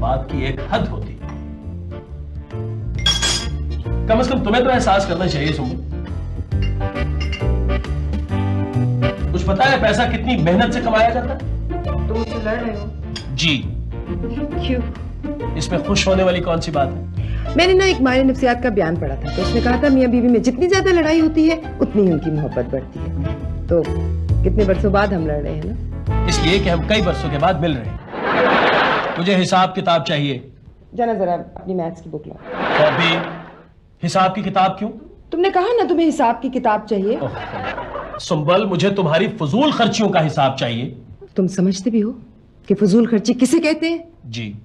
बात की एक हद होती है। कम से कम तुम्हें तो एहसास करना चाहिए सुम्बुल। कुछ पता है पैसा कितनी मेहनत से कमाया जाता है? तुम मुझसे लड़ रहे हो? जी। क्यों? इसमें खुश होने वाली कौन सी बात है? मैंने ना एक माहिर नफ्सियात का बयान पढ़ा था, तो उसने कहा था मियां बीवी में जितनी ज्यादा लड़ाई होती है उतनी ही उनकी मोहब्बत बढ़ती है। तो कितने बरसों बाद हम लड़ रहे हैं ना? इसलिए कि हम कई बरसों के बाद मिल रहे हैं। मुझे हिसाब किताब चाहिए। जाना जरा अपनी मैथ्स की बुक लो। तो अभी हिसाब की किताब क्यों? तुमने कहा ना तुम्हें हिसाब की किताब चाहिए। सुम्बल, मुझे तुम्हारी फजूल खर्चियों का हिसाब चाहिए। तुम समझते भी हो कि फजूल खर्ची किसे कहते हैं? जी,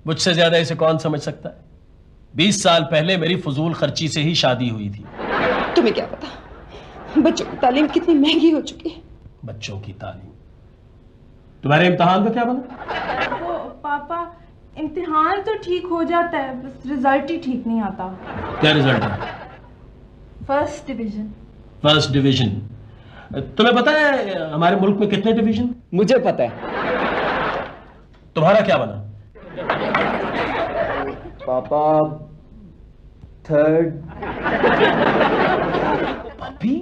मुझसे ज्यादा इसे कौन समझ सकता है? 20 साल पहले मेरी फजूल खर्ची से ही शादी हुई थी। तुम्हें क्या पता बच्चों की तालीम कितनी महंगी हो चुकी है। बच्चों की तालीम? तुम्हारे इम्तिहान का क्या बना? वो पापा, इम्तिहान तो ठीक हो जाता है, बस रिजल्ट ही ठीक नहीं आता। क्या रिजल्ट है? First division. First division? तुम्हें पता है हमारे मुल्क में कितने डिवीजन? मुझे पता है। तुम्हारा क्या बना? पापा थर्ड। पॉपी?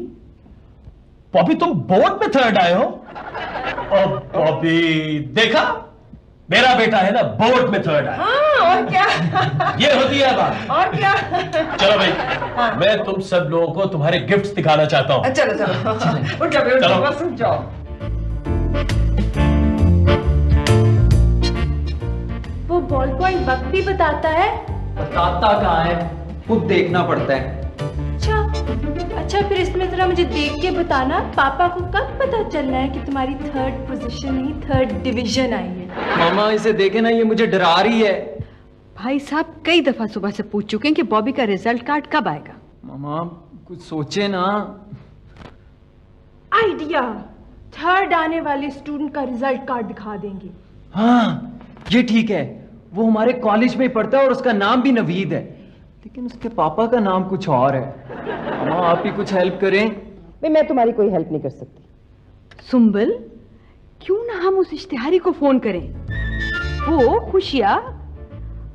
पॉपी, तुम बोर्ड में थर्ड आए हो? ओ पॉपी, देखा, मेरा बेटा है ना बोर्ड में थर्ड आया। हाँ, और क्या? ये होती है बात। और क्या? चलो भाई, मैं तुम सब लोगों को तुम्हारे गिफ्ट्स दिखाना चाहता हूँ। चलो चलो उठ जाओ, चलो। बस उठ जाओ। वो बॉल पॉइंट वक्त भी बताता है? बताता कहाँ है, खुद देखना पड़ता है। अच्छा फिर इसमें जरा मुझे देख के बताना, पापा को कब पता चलना है कि तुम्हारी थर्ड पोजीशन नहीं थर्ड डिवीजन आई है? मामा इसे देखे ना, ये मुझे डरा रही है। भाई साहब कई दफा सुबह से पूछ चुके हैं कि बॉबी का रिजल्ट कार्ड कब आएगा। मामा कुछ सोचे ना। आइडिया, थर्ड आने वाले स्टूडेंट का रिजल्ट कार्ड दिखा देंगे। हाँ ये ठीक है, वो हमारे कॉलेज में ही पढ़ता है और उसका नाम भी नवीद है, लेकिन उसके पापा का नाम कुछ और है। मामा आप ही कुछ हेल्प करें। भाई मैं तुम्हारी कोई हेल्प नहीं कर सकती। सुम्बल, क्यों ना हम उस इश्तिहारी को फोन करें? वो खुशिया,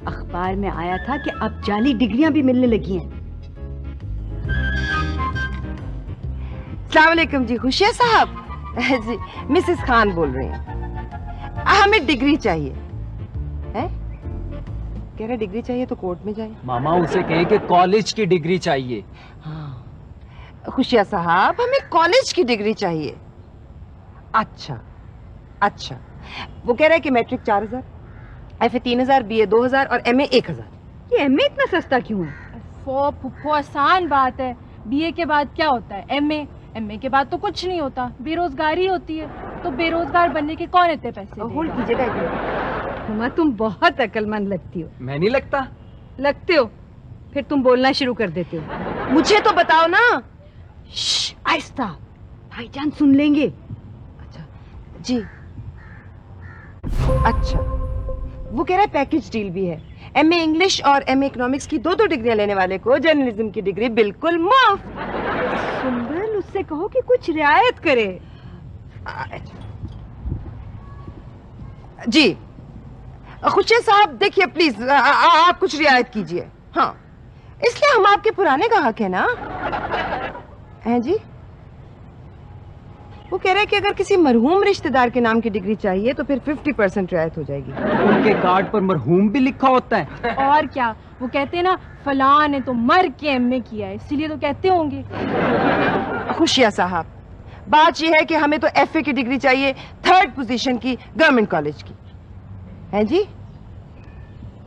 अखबार में आया था कि अब जाली डिग्रियां भी मिलने लगी हैं। अस्सलाम वालेकुम जी, खुशिया साहब। जी मिसेस खान बोल रही हैं। हमें डिग्री चाहिए है? कह रहे डिग्री चाहिए तो कोर्ट में जाए। मामा उसे कहे कि कॉलेज की डिग्री चाहिए। हाँ खुशिया साहब, हमें कॉलेज की डिग्री चाहिए। अच्छा अच्छा, वो कह रहा है कि मैट्रिक 4000, एफए 3000, बीए 2000 और एमए 1000। ये एमए इतना सस्ता क्यों है? फुप्पो आसान बात है, बीए के बाद क्या होता है? एमए, एमए के बाद तो कुछ नहीं होता, बेरोजगारी होती है। तो बेरोजगार बनने के कौन इतने पैसे होल्ड देगा? कीजिएगा एक मिनट। हुमा तुम बहुत अक्लमंद लगती हो। मैं नहीं लगता? लगते हो, फिर तुम बोलना शुरू कर देते हो। मुझे तो बताओ ना। आहिस्ता, भाईजान सुन लेंगे। अच्छा जी, अच्छा वो कह रहा है पैकेज डील भी है, एमए इंग्लिश और एमए इकोनॉमिक्स की 2-2 डिग्रियां लेने वाले को जर्नलिज्म की डिग्री बिल्कुल मुफ्त। सुंदर, उससे कहो कि कुछ रियायत करे। जी खुशिया साहब देखिए प्लीज, आप कुछ रियायत कीजिए। हाँ इसलिए हम आपके पुराने ग्राहक हैं ना। हैं जी? वो कह रहे हैं कि अगर किसी मरहूम रिश्तेदार के नाम की डिग्री चाहिए तो फिर 50% रियायत हो जाएगी। उनके कार्ड पर मरहूम भी लिखा होता है? और क्या, वो कहते हैं ना फलां ने तो मर के एमए किया है, इसीलिए तो कहते होंगे। खुशिया साहब, बात यह है कि हमें तो एफए की डिग्री चाहिए, थर्ड पोजीशन की, गवर्नमेंट कॉलेज की। हैं जी?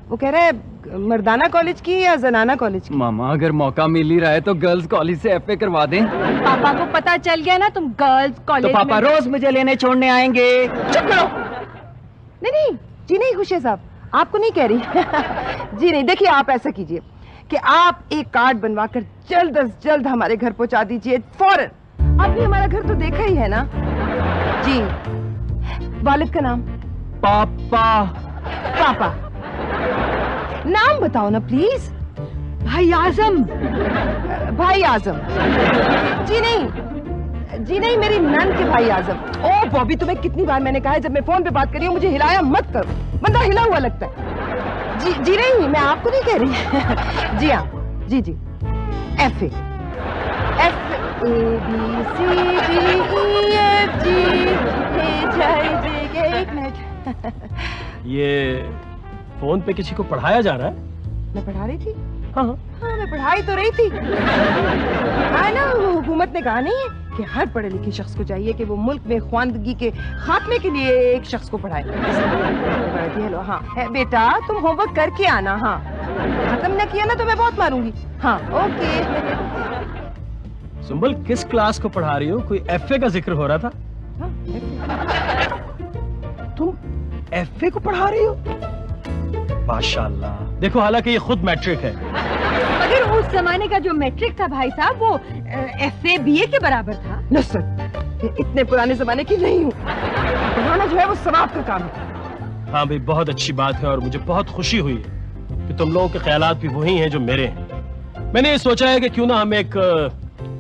वो कह रहे हैं मर्दाना कॉलेज की या जनाना कॉलेज की? मामा अगर मौका मिल ही रहा है तो गर्ल्स कॉलेज से एफए करवा दें। पापा को पता चल गया ना तुम गर्ल्स तो कॉलेज पापा रोज मुझे लेने छोड़ने आएंगे। चुप करो। नहीं नहीं जी नहीं खुशिया साहब, आपको नहीं कह रही। जी नहीं, देखिए आप ऐसा कीजिए कि आप एक कार्ड बनवाकर जल्द अज जल्द हमारे घर पहुंचा दीजिए फौरन। आपने हमारा घर तो देखा ही है ना जी। वालिद का नाम? पापा। पापा नाम बताओ ना प्लीज। भाई आजम। भाई आजम? जी नहीं, मेरी नंद के भाई आजम। ओ बॉबी, तुम्हें कितनी बार मैंने कहा है जब मैं फोन पे बात कर रही हूँ मुझे हिलाया मत करो, बंदा हिला हुआ लगता है। जी नहीं, मैं आपको नहीं कह रही। जी हाँ, जी जी, F A B C D E F G H I J K। एक मिनट, ये फोन पे किसी को पढ़ाया जा रहा है? मैं पढ़ा रही थी। हाँ हाँ, मैं पढ़ाई तो रही थी। हाँ ना, हुकूमत ने कहा नहीं है कि हर पढ़े लिखे शख्स को चाहिए कि वो मुल्क में ख्वानदगी के खात्मे के लिए एक शख्स को पढ़ाए। हेलो, हाँ बेटा तुम होमवर्क करके आना। हाँ, खत्म न किया ना तो मैं बहुत मारूंगी। हाँ ओके। सुंबल, किस क्लास को पढ़ा रही हो? कोई FA का जिक्र हो रहा था? हाँ, तुम FA को पढ़ा रही हो? माशाल्लाह। देखो, हालांकि ये खुद मैट्रिक है, मगर उस जमाने का जो मैट्रिक था भाई साहब वो FA BA के बराबर था। नसरत, इतने पुराने जमाने की नहीं हूँ। पढ़ाना जो है वो सवाब का काम है। हाँ भाई, बहुत अच्छी बात है और मुझे बहुत खुशी हुई है कि तुम लोगों के ख्यालात भी वही हैं जो मेरे हैं। मैंने ये सोचा है कि क्यों ना हम एक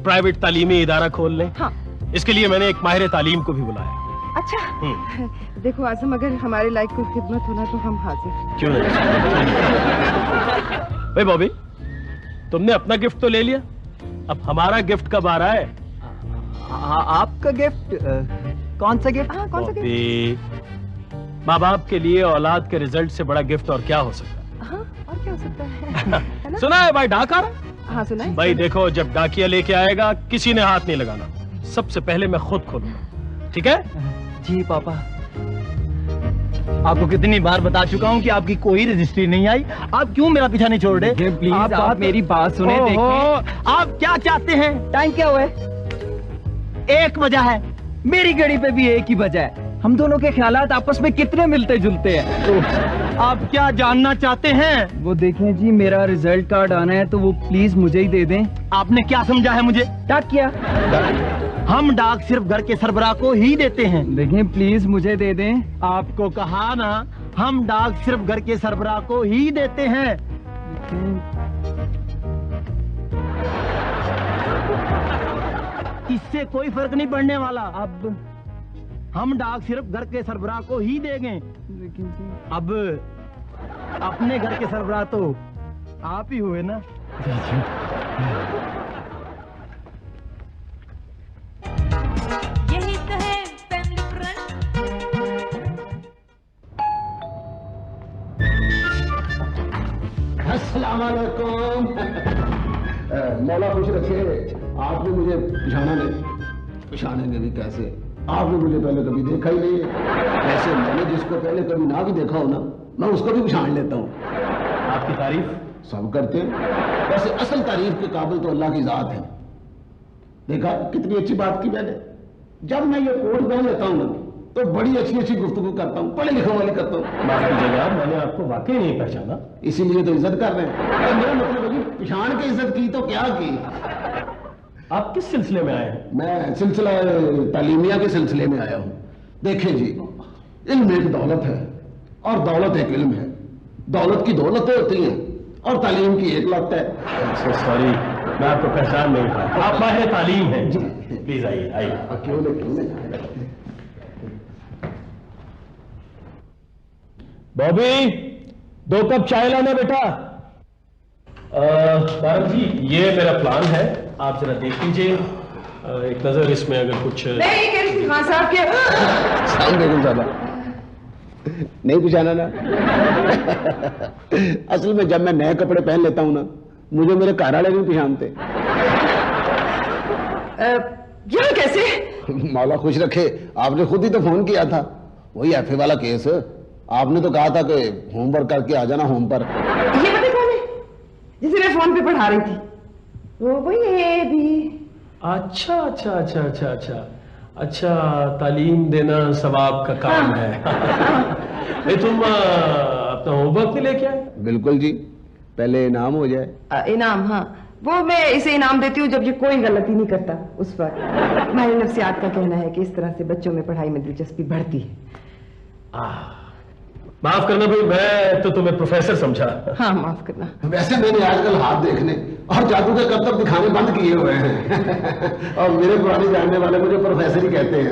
प्राइवेट तालीमी इदारा खोल लें। हाँ। इसके लिए मैंने एक माहिर तालीम को भी बुलाया। अच्छा, देखो आजम, अगर हमारे लायक कोई खिदमत होना तो हम हाजिर। क्यों नहीं? भाई बॉबी, तुमने अपना गिफ्ट तो ले लिया, अब हमारा गिफ्ट कब आ रहा है? आपका गिफ्ट? कौन सा गिफ्ट? हाँ, कौन सा गिफ्ट? बॉबी, माँ बाप के लिए औलाद के रिजल्ट से बड़ा गिफ्ट और क्या हो सकता है? हाँ, और क्या हो सकता है? है ना? सुना है भाई, डाक आ रहा? हाँ सुना है। भाई देखो, जब डाकिया लेके आएगा किसी ने हाथ नहीं लगाना, सबसे पहले मैं खुद खोलूंगा, ठीक है? जी पापा। आपको कितनी बार बता चुका हूँ कि आपकी कोई रजिस्ट्री नहीं आई, आप क्यों मेरा पीछा नहीं छोड़ रहे? प्लीज आप मेरी बात सुने, देखें। आप क्या चाहते हैं? टाइम क्या हुआ है? एक वजह है, मेरी घड़ी पे भी एक ही वजह है। हम दोनों के ख्यालात आपस में कितने मिलते जुलते हैं। तो आप क्या जानना चाहते हैं? वो देखें जी, मेरा रिजल्ट कार्ड आना है तो वो प्लीज मुझे ही दे दें। आपने क्या समझा है मुझे? डाक किया? हम डाक सिर्फ घर के सरबराह को ही देते हैं। देखें प्लीज मुझे दे दें। आपको कहा ना, हम डाक सिर्फ घर के सरबराह को ही देते हैं। इससे कोई फर्क नहीं पड़ने वाला। अब हम डाक सिर्फ घर के सरबराह को ही देंगे। लेकिन जी, अब अपने घर के सरबराह तो आप ही हुए ना। यही तो है फैमिली फ्रंट। अस्सलाम वालेकुम। मौला खुश रखे, आपने मुझे पहचानेंगे भी कैसे? आपने मुझे पहले कभी देखा ही नहीं है। वैसे मैंने जिसको पहले कभी ना भी देखा हो ना, मैं उसको भी पहचान लेता हूँ। आपकी तारीफ सब करते हैं, वैसे असल तारीफ के काबिल तो अल्लाह की जात है। देखा कितनी अच्छी बात की मैंने। जब मैं ये कोट पहन लेता हूँ ना तो बड़ी अच्छी अच्छी गुफ्तगू करता हूँ, पढ़े लिखे वाली करता हूँ। माफ कीजिएगा, मैंने आपको वाकई नहीं पहचाना। इसीलिए तो इज्जत कर रहे हैं। मेरा मतलब है कि पहचान के इज्जत की तो क्या की। आप किस सिलसिले में आए हैं? मैं सिलसिला तालीमिया के सिलसिले में आया हूँ। देखें जी, इल्म एक दौलत है और दौलत एक इल्म है। दौलत की दौलतें होती हैं और तालीम की एक लत है। सॉरी, मैं आपको पहचान नहीं पाया। आप माहिर तालीम हैं। प्लीज आइए आइए। क्यों नहीं। बॉबी, 2 कप चाय लाना बेटा। तारक जी, ये मेरा प्लान है, आप जरा देख लीजिए। एक नजर इसमें अगर कुछ। मैं ये कह रही थी खान साहब के। सलाम अलैकुम साहब। नहीं पहचाना ना? असल में जब मैं नए कपड़े पहन लेता हूँ ना, मुझे मेरे घर वाले नहीं पहचानते। ये कैसे? मौला खुश रखे, आपने खुद ही तो फोन किया था। वही FA वाला केस। आपने तो कहा था कि होमवर्क करके आ जाना होम पर। ये पता कौन है जिसे मैं फोन पे पढ़ा रही थी? वो वही है भी। अच्छा अच्छा अच्छा अच्छा अच्छा अच्छा, तालीम देना सवाब का काम है। नहीं, तुम अपना होमवर्क नहीं लेके आए? बिल्कुल जी, पहले इनाम हो जाए। इनाम? हाँ, वो मैं इसे इनाम देती हूँ जब ये कोई गलती नहीं करता उस पर। माहिर नफ्सियात का कहना है कि इस तरह से बच्चों में पढ़ाई में दिलचस्पी बढ़ती है। माफ करना भाई, मैं तो तुम्हें प्रोफेसर समझा। हाँ माफ करना। वैसे मैंने आजकल हाथ देखने और जादू के करतब दिखाने बंद किए हुए हैं। और मेरे पुराने जानने वाले मुझे प्रोफेसर ही कहते हैं।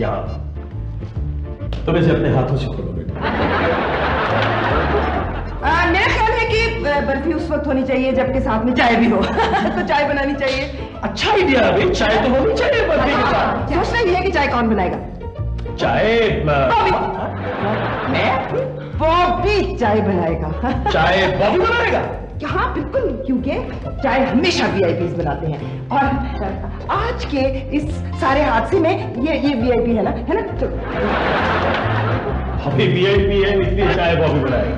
यहाँ तुम इसे अपने हाथों से खोलो बेटा। मेरा ख्याल है कि बर्फी उस वक्त होनी चाहिए जबकि साथ में चाय भी हो। तो चाय बनानी चाहिए। अच्छा आइडिया है भाई, चाय तो होनी चाहिए बर्फी के साथ। सोचना ये है कि चाय कौन बनाएगा? चाय मैं? बॉबी चाय बनाएगा। चाय बॉबी बनाएगा? हाँ बिल्कुल, क्योंकि चाय हमेशा वीआईपीज बनाते हैं और आज के इस सारे हादसे में ये वीआईपी है ना तो अभी वीआईपी है इसलिए चाय बॉबी बनाएगा।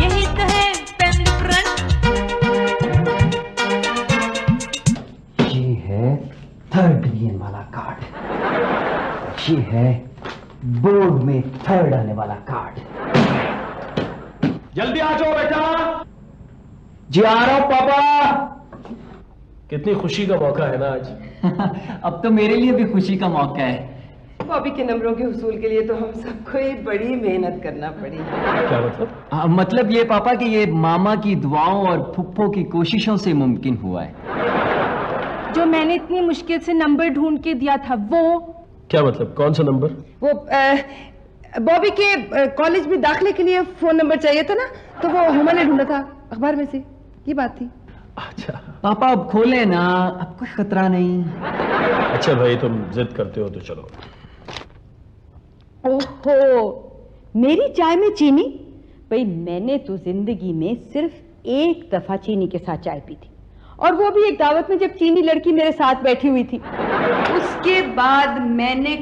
यही तो है फैमिली फ्रंट। ये है 3rd डिवीजन वाला कार्ड, ये है बोर्ड में 3rd आने वाला कार्ड। जल्दी आ जाओ बेटा। जी आ रहा हूं पापा। कितनी खुशी का मौका है ना आज। अब तो मेरे लिए भी खुशी का मौका है। बॉबी के नंबरों के हुसूल के लिए तो हम सबको ही बड़ी मेहनत करना पड़ी। क्या मतलब? मतलब ये पापा कि ये मामा की दुआओं और फुप्पो की कोशिशों से मुमकिन हुआ है। जो मैंने इतनी मुश्किल से नंबर ढूंढ के दिया था वो। क्या मतलब? कौन सा नंबर? वो बॉबी के कॉलेज में दाखिले के लिए फोन नंबर चाहिए था ना, तो वो हुमा ने ढूंढा था अखबार में से, ये बात थी। अच्छा पापा अब खोले ना, अब कोई खतरा नहीं। अच्छा भाई तुम जिद करते हो तो चलो। ओहो, मेरी चाय में चीनी? भाई मैंने तो जिंदगी में सिर्फ एक दफा चीनी के साथ चाय पी थी, और वो भी एक दावत में जब चीनी लड़की मेरे साथ बैठी हुई थी। उसके बाद मैंने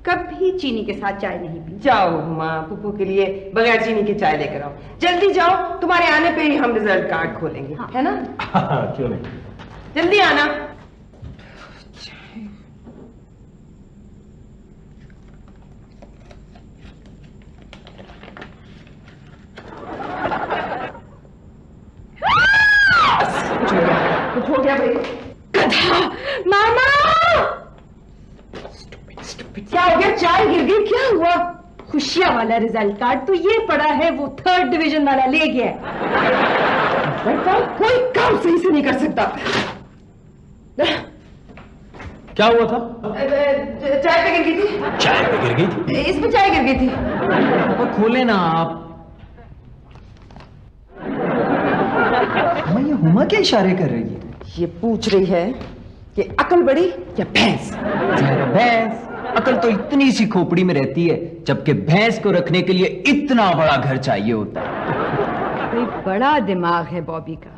कभी चीनी के साथ चाय नहीं पी। जाओ माँ, पुप्पू के लिए बगैर चीनी के चाय लेकर आओ। जल्दी जाओ, तुम्हारे आने पे ही हम रिजल्ट कार्ड खोलेंगे। हाँ। है ना? क्यों नहीं, जल्दी आना। कुछ हो गया भाई। गधा मामा, क्या हो गया? चाय गिर गई? क्या हुआ? खुशियां वाला रिजल्ट कार्ड तो ये पड़ा है, वो 3rd डिवीजन वाला ले गया। कोई काम सही से नहीं कर सकता। क्या हुआ था? चाय पे गिर गई थी। चाय पे गिर गई थी? इसमें चाय गिर गई थी। पापा खोले ना आप। ये हुमा क्या इशारे कर रही है? ये पूछ रही है कि अकल बड़ी या भैंस? भैंस। अकल तो इतनी सी खोपड़ी में रहती है, जबकि भैंस को रखने के लिए इतना बड़ा घर चाहिए होता है। बड़ा दिमाग है बॉबी का।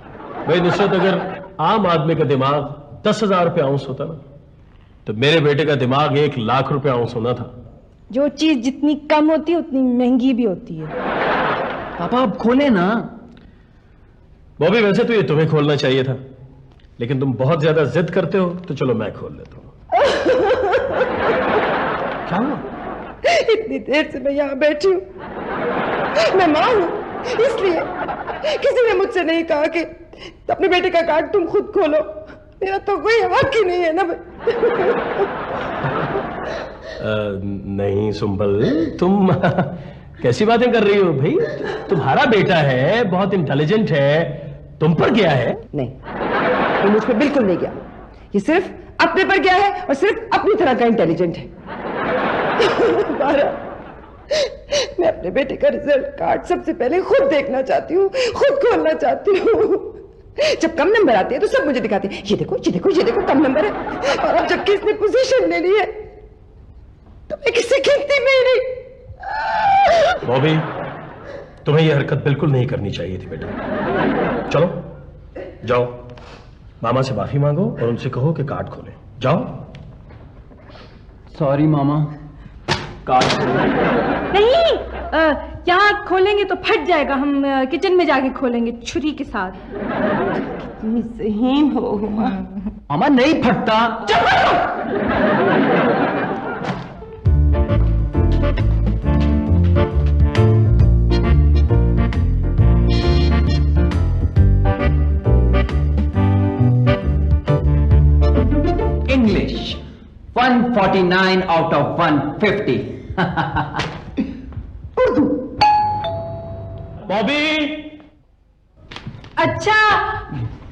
भाई नुसरत, अगर आम आदमी का दिमाग 10,000 रुपये आउंस होता ना, तो मेरे बेटे का दिमाग 1,00,000 रुपये आउंस होना था। जो चीज जितनी कम होती है उतनी महंगी भी होती है। पापा अब खोले ना। बॉबी वैसे तो ये तुम्हें खोलना चाहिए था, लेकिन तुम बहुत ज्यादा जिद करते हो, तो चलो मैं खोल लेता हूँ। क्या हुआ? इतनी देर से मैं यहाँ बैठी हूँ, मैं माँ हूँ, इसलिए किसी ने मुझसे नहीं कहा कि अपने बेटे का कार्ड तुम खुद खोलो। मेरा तो कोई हक ही नहीं है ना। नहीं सुंबल, तुम कैसी बातें कर रही हो भाई? तुम्हारा बेटा है, बहुत इंटेलिजेंट है, तुम पर गया है? नहीं, ये मुझ पर बिल्कुल नहीं गया। ये सिर्फ अपने पर गया है और सिर्फ अपनी तरह का इंटेलिजेंट है। मैं अपने बेटे का रिजल्ट कार्ड सबसे पहले खुद देखना चाहती हूँ, खुद खोलना चाहती हूँ। जब कम नंबर आते हैं तो सब मुझे दिखाते हैं, ये देखो ये देखो ये देखो कम नंबर है। और अब जबकि इसने पोजीशन ले ली है तो मैं किसी गिनती में ही नहीं। बॉबी, तुम्हें यह हरकत बिल्कुल नहीं करनी चाहिए थी बेटा। चलो जाओ, मामा से माफी मांगो और उनसे कहो कि कार्ड खोलें। जाओ। सॉरी मामा, कार्ड नहीं, यहाँ खोलेंगे तो फट जाएगा। हम किचन में जाके खोलेंगे छुरी के साथ। कितनी ज़हीन हो हुमा। मामा नहीं फटता। English 149 out of 150. बॉबी, अच्छा